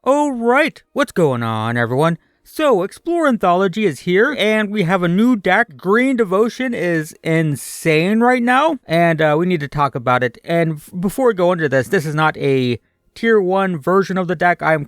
Alright, what's going on everyone? So, Explore Anthology is here, and we have a new deck. Green Devotion is insane right now, and we need to talk about it. And before we go into this is not a Tier 1 version of the deck. I have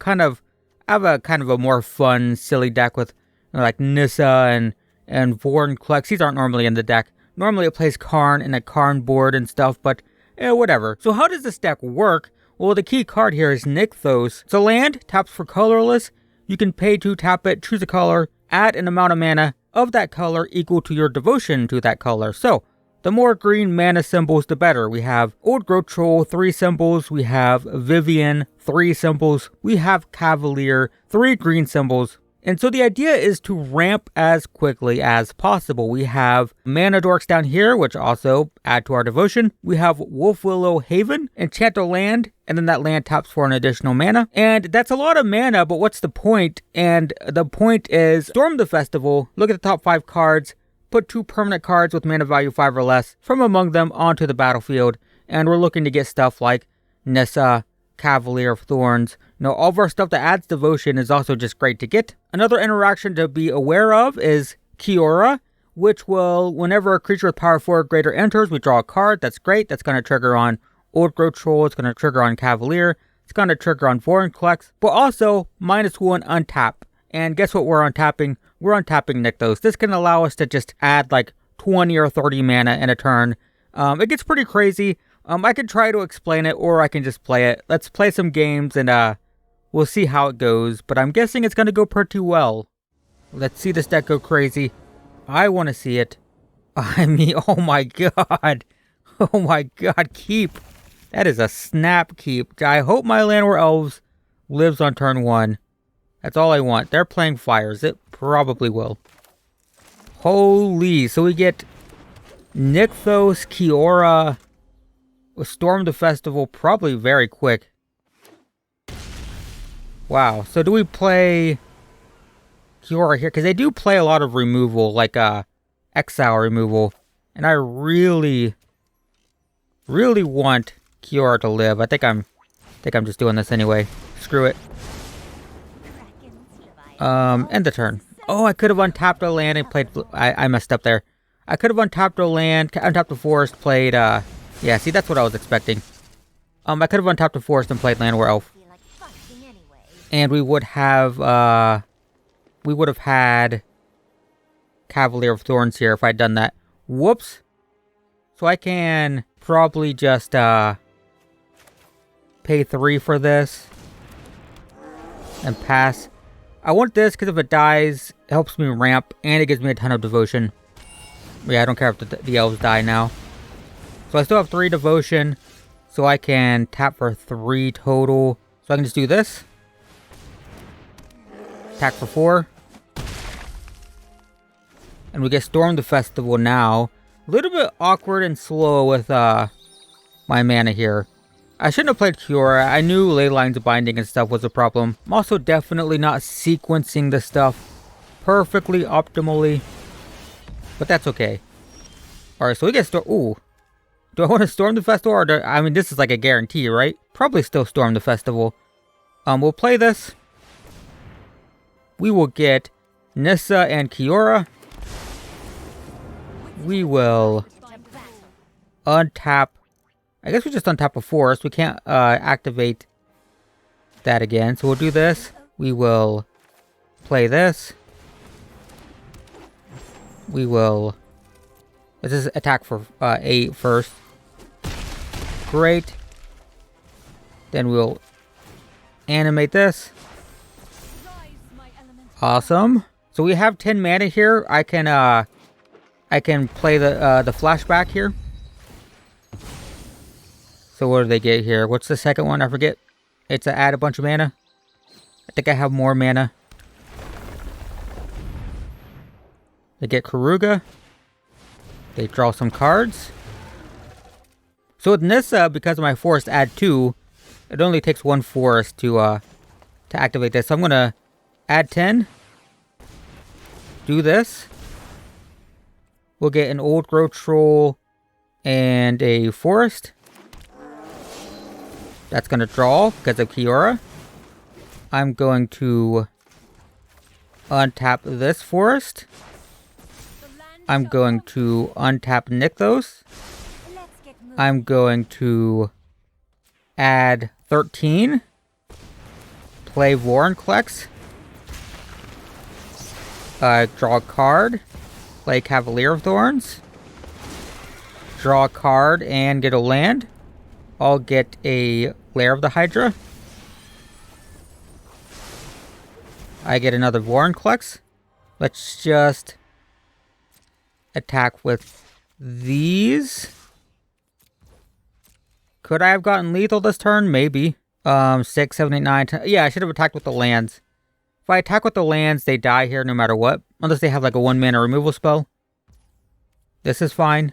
a kind of a more fun, silly deck with like Nissa and Vorinclex. These aren't normally in the deck. Normally it plays Karn and a Karn board and stuff, but whatever. So how does this deck work? Well, the key card here is Nykthos. It's a land, taps for colorless. You can pay to tap it, choose a color, add an amount of mana of that color equal to your devotion to that color. So, the more green mana symbols, the better. We have Old Growth Troll, 3 symbols. We have Vivian, 3 symbols. We have Cavalier, 3 green symbols. And so the idea is to ramp as quickly as possible. We have Mana Dorks down here, which also add to our devotion. We have Wolf Willow Haven, enchant a land, and then that land taps for an additional mana. And that's a lot of mana, but what's the point? And the point is Storm the Festival, look at the top 5 cards, put 2 permanent cards with mana value 5 or less from among them onto the battlefield. And we're looking to get stuff like Nissa, Cavalier of Thorns. All of our stuff that adds devotion is also just great to get. Another interaction to be aware of is Kiora, which will, whenever a creature with power 4 or greater enters, we draw a card. That's great. That's going to trigger on Old Growth Troll. It's going to trigger on Cavalier. It's going to trigger on Vorinclex. But also, -1 untap. And guess what we're untapping? We're untapping Nykthos. This can allow us to just add like 20 or 30 mana in a turn. It gets pretty crazy. I could try to explain it, or I can just play it. Let's play some games, and we'll see how it goes. But I'm guessing it's going to go pretty well. Let's see this deck go crazy. I want to see it. I mean, oh my god. Oh my god, keep. That is a snap keep. I hope my Llanowar Elves lives on turn 1. That's all I want. They're playing fires. It probably will. Holy. So we get Nykthos, Kiora, Storm the Festival, probably very quick. Wow. So do we play Kiora here? Because they do play a lot of removal, like exile removal. And I really want Kiora to live. I think I'm just doing this anyway. Screw it. End the turn. Oh, I could have untapped a land and played... I messed up there. I could have untapped a land, untapped a forest, played... Yeah, see, that's what I was expecting. I could have untapped a forest and played Llanowar Elf. And we would have had Cavalier of Thorns here if I'd done that. Whoops. So I can probably just pay 3 for this and pass. I want this because if it dies, it helps me ramp and it gives me a ton of devotion. Yeah, I don't care if the elves die now. So I still have 3 devotion, so I can tap for 3 total. So I can just do this. Attack for 4. And we get Storm the Festival now. A little bit awkward and slow with my mana here. I shouldn't have played Kiora. I knew Ley Lines Binding and stuff was a problem. I'm also definitely not sequencing the stuff perfectly, optimally. But that's okay. Alright, so we get Ooh. Do I want to Storm the Festival? Or I mean, this is like a guarantee, right? Probably still Storm the Festival. We'll play this. We will get Nissa and Kiora. We will untap. I guess we just untap a forest. We can't activate that again. So we'll do this. We will play this. We will... Let's just attack for 8 first. Great. Then we'll animate this. Awesome. So we have 10 mana here. I can play the flashback here. So what do they get here? What's the second one? I forget. It's to add a bunch of mana. I think I have more mana. They get Karuga. They draw some cards. So with Nissa, because of my forest add 2, it only takes 1 forest to activate this. So I'm gonna add 10. Do this. We'll get an Old Growth Troll and a forest. That's gonna draw because of Kiora. I'm going to untap this forest. I'm going to untap Nykthos. I'm going to add 13. Play Vorinclex. Draw a card. Play Cavalier of Thorns. Draw a card and get a land. I'll get a Lair of the Hydra. I get another Vorinclex. Let's just attack with these. Could I have gotten lethal this turn? Maybe. 6, 7, 8, 9, 10. Yeah, I should have attacked with the lands. If I attack with the lands, they die here no matter what. Unless they have like a 1-mana removal spell. This is fine.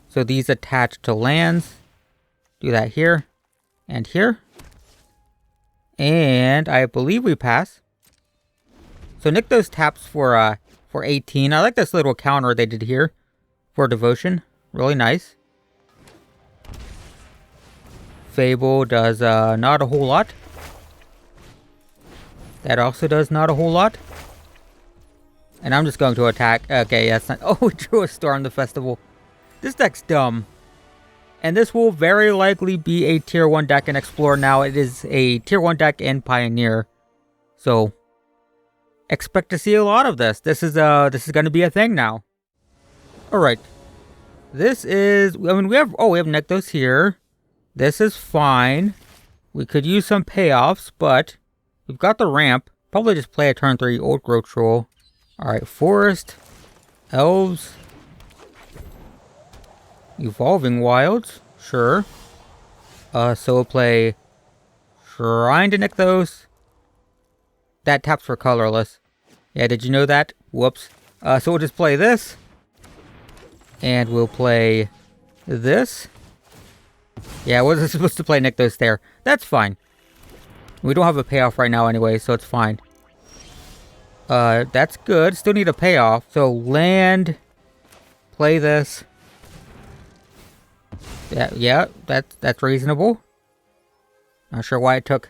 So these attach to lands. Do that here. And here. And I believe we pass. So Nykthos taps for 18. I like this little counter they did here. For devotion. Really nice. Fable does not a whole lot. That also does not a whole lot. And I'm just going to attack. Okay, that's not... Oh, we drew a Storm the Festival. This deck's dumb. And this will very likely be a tier 1 deck in Explorer now. It is a tier 1 deck in Pioneer. So, expect to see a lot of this. This is going to be a thing now. Alright. This is... I mean, we have Nykthos here. This is fine. We could use some payoffs, but we've got the ramp. Probably just play a turn 3 Old Growth Troll. Alright, Forest. Elves. Evolving Wilds. Sure. So we'll play Shrine to Nykthos. That taps for colorless. Yeah, did you know that? Whoops. So we'll just play this. And we'll play this. Yeah, I wasn't supposed to play Nykthos there. That's fine. We don't have a payoff right now anyway, so it's fine. That's good. Still need a payoff. So land. Play this. Yeah, that's reasonable. Not sure why it took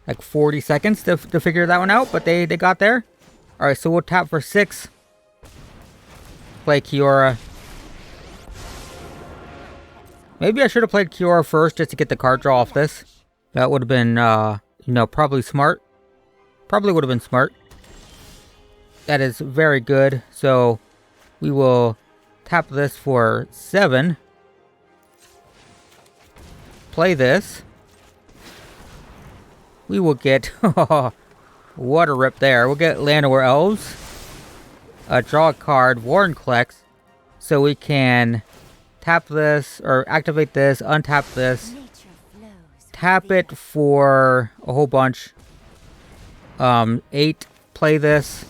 like 40 seconds to figure that one out, but they got there. Alright, so we'll tap for 6. Play Kiora. Maybe I should have played Kiora first just to get the card draw off this. That would have been, probably smart. Probably would have been smart. That is very good. So, we will tap this for 7. Play this. We will get... what a rip there. We'll get Llanowar Elves. Draw a card, Vorinclex. So we can... tap this, or activate this, untap this, tap it for a whole bunch. 8, play this,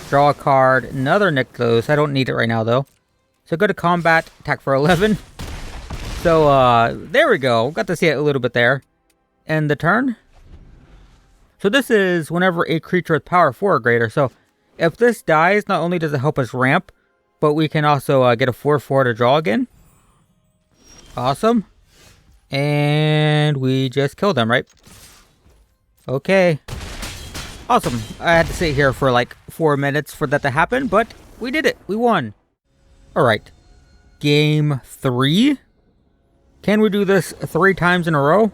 draw a card, another Nykthos. I don't need it right now though. So go to combat, attack for 11. So there we go, got to see it a little bit there. End the turn. So this is whenever a creature with power 4 or greater. So if this dies, not only does it help us ramp, but we can also get a 4/4 to draw again. Awesome. And we just killed them, right? Okay. Awesome. I had to sit here for like 4 minutes for that to happen, but we did it. We won. Alright. Game 3. Can we do this 3 times in a row?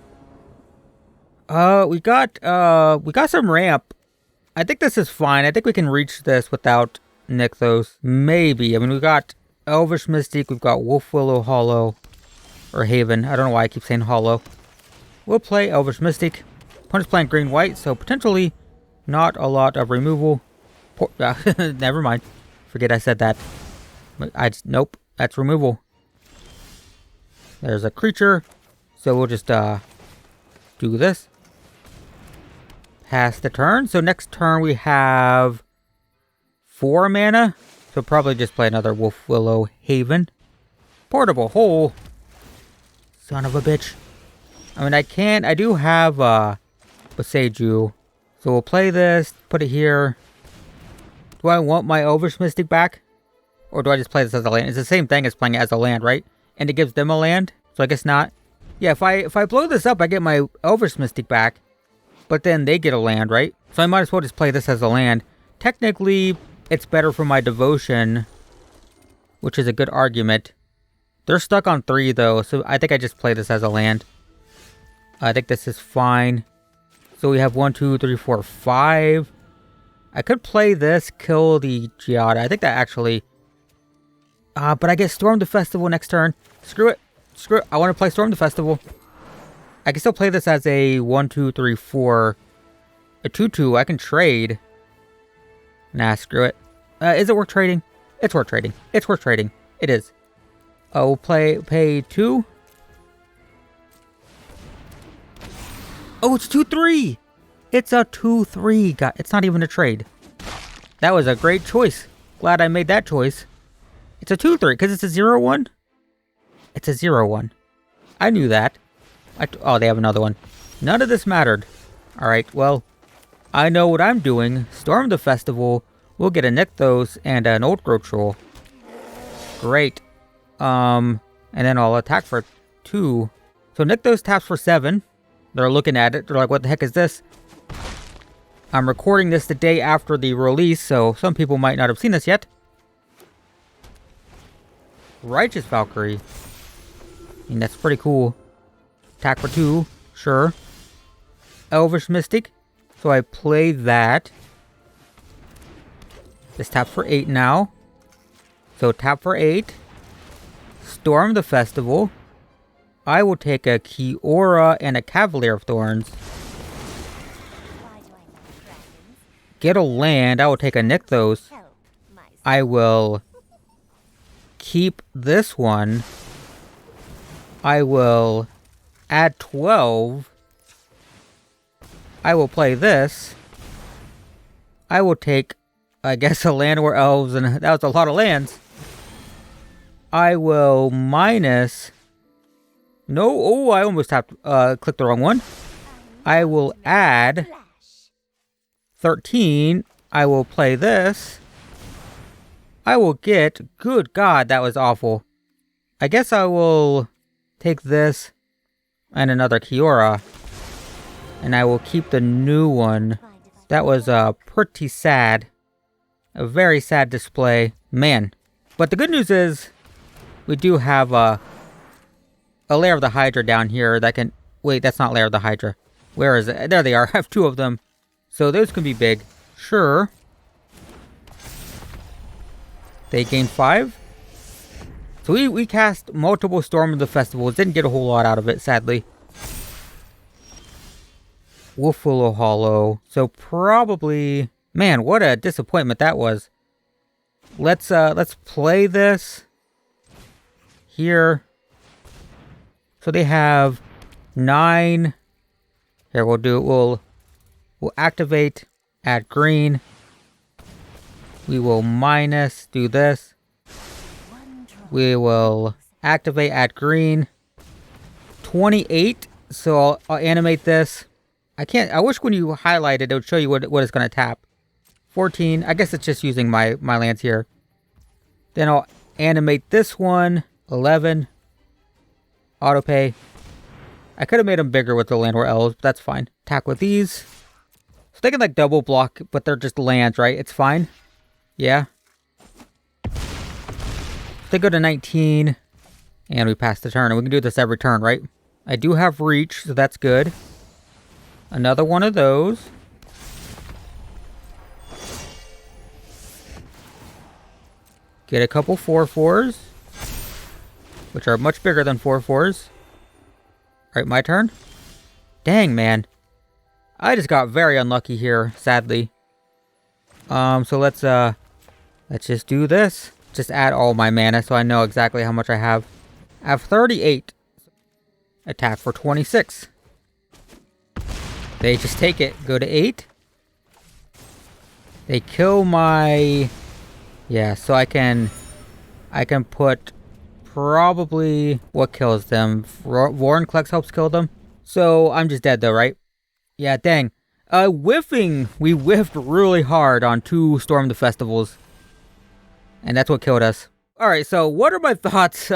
We got some ramp. I think this is fine. I think we can reach this without Nykthos. Maybe. I mean, we got Elvish Mystic, we've got Wolf Willow Hollow, or Haven. I don't know why I keep saying Hollow. We'll play Elvish Mystic. Opponent's playing green-white, so potentially not a lot of removal. Never mind. Forget I said that. Nope, that's removal. There's a creature, so we'll just do this. Pass the turn. So next turn we have 4 mana. So probably just play another Wolf Willow Haven. Portable Hole. Son of a bitch. I mean, I do have Boseiju. So we'll play this, put it here. Do I want my Elvish Mystic back? Or do I just play this as a land? It's the same thing as playing it as a land, right? and it gives them a land. So I guess not. Yeah, if I blow this up, I get my Elvish Mystic back. But then they get a land, right? So I might as well just play this as a land. Technically, it's better for my devotion, which is a good argument. They're stuck on 3 though, so I think I just play this as a land. I think this is fine. So we have 1, 2, 3, 4, 5. I could play this, kill the Giada. I think that actually... but I get Storm the Festival next turn. Screw it. Screw it. I want to play Storm the Festival. I can still play this as a 1, 2, 3, 4. A 2/2. I can trade. Nah, screw it. Is it worth trading? It's worth trading. It's worth trading. It is. We'll pay 2. Oh, it's 2/3. It's a 2/3. It's not even a trade. That was a great choice. Glad I made that choice. It's a 2/3 because it's a 0/1. It's a 0/1. I knew that. Oh, they have another one. None of this mattered. All right. Well, I know what I'm doing. Storm the Festival. We'll get a Nykthos and an Old Growth Troll. Great. And then I'll attack for 2. So Nykthos taps for 7. They're looking at it. They're like, what the heck is this? I'm recording this the day after the release, so some people might not have seen this yet. Righteous Valkyrie. I mean, that's pretty cool. Attack for 2. Sure. Elvish Mystic. So I play that. This taps for 8 now. So tap for 8. Storm the Festival. I will take a Kiora and a Cavalier of Thorns. Get a land. I will take a Nykthos. I will keep this one. I will add 12. I will play this. I will take, I guess, a land or elves, and that was a lot of lands. I will minus... No, oh, I almost tapped, clicked the wrong one. I will add 13. I will play this. I will get, good God, that was awful. I guess I will take this and another Kiora. And I will keep the new one. That was pretty sad. A very sad display. Man. But the good news is, we do have a Lair of the Hydra down here that can... Wait, that's not Lair of the Hydra. Where is it? There they are. I have 2 of them. So those can be big. Sure. They gain 5. So we cast multiple Storm of the Festivals. Didn't get a whole lot out of it, sadly. Wolfwillow Hollow. So probably... Man, what a disappointment that was. Let's play this. Here. So they have 9. Here, we'll activate, add green. We will minus, do this. We will activate, add green. 28. So I'll animate this. I wish when you highlight it, it would show you what it's going to tap. 14. I guess it's just using my lands here. Then I'll animate this one. 11. Autopay. I could have made them bigger with the land or elves, but that's fine. Attack with these. So they can like double block, but they're just lands, right? It's fine. Yeah. They go to 19. And we pass the turn. And we can do this every turn, right? I do have reach, so that's good. Another one of those. Get a couple 4/4s. Which are much bigger than 4/4s. Alright, my turn. Dang, man. I just got very unlucky here, sadly. So let's just do this. Just add all my mana so I know exactly how much I have. I have 38. Attack for 26. They just take it. Go to 8. They kill my... Yeah, so I can put probably... What kills them? Vorinclex helps kill them. So I'm just dead though, right? Yeah, dang. Whiffing. We whiffed really hard on 2 Storm the Festivals. And that's what killed us. Alright, so what are my thoughts?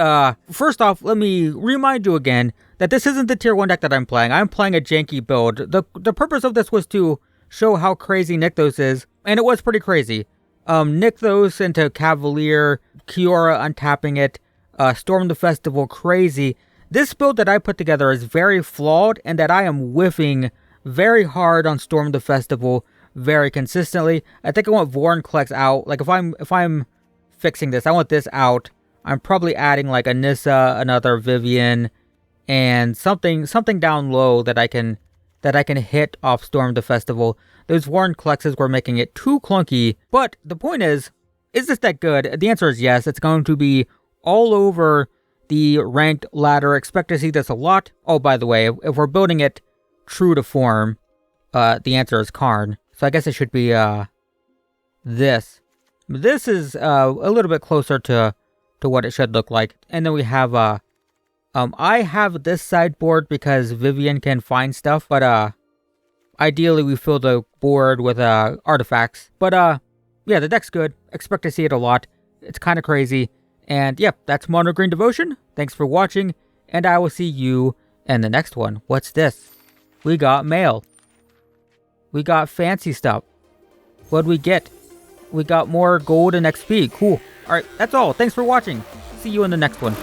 First off, let me remind you again that this isn't the tier 1 deck that I'm playing. I'm playing a janky build. The purpose of this was to show how crazy Nykthos is, and it was pretty crazy. Nykthos into Cavalier, Kiora untapping it, Storm the Festival, crazy. This build that I put together is very flawed, and that I am whiffing very hard on Storm the Festival very consistently. I think I want Vorinclex out. Like, if I'm fixing this, I want this out. I'm probably adding like a Nissa, another Vivian, and something down low that I can hit off Storm the Festival. Those Vorinclexes were making it too clunky. But the point is this deck good? The answer is yes. It's going to be all over the ranked ladder. Expect to see this a lot. Oh, by the way, if we're building it true to form, the answer is Karn. So I guess it should be this. This is a little bit closer to what it should look like. And then we have, I have this sideboard because Vivian can find stuff, but ideally we fill the board with artifacts. But yeah, the deck's good. Expect to see it a lot. It's kind of crazy. And yep, that's Mono Green Devotion. Thanks for watching, and I will see you in the next one. What's this? We got mail. We got fancy stuff. What'd we get? We got more gold and XP. Cool. Alright, that's all. Thanks for watching. See you in the next one.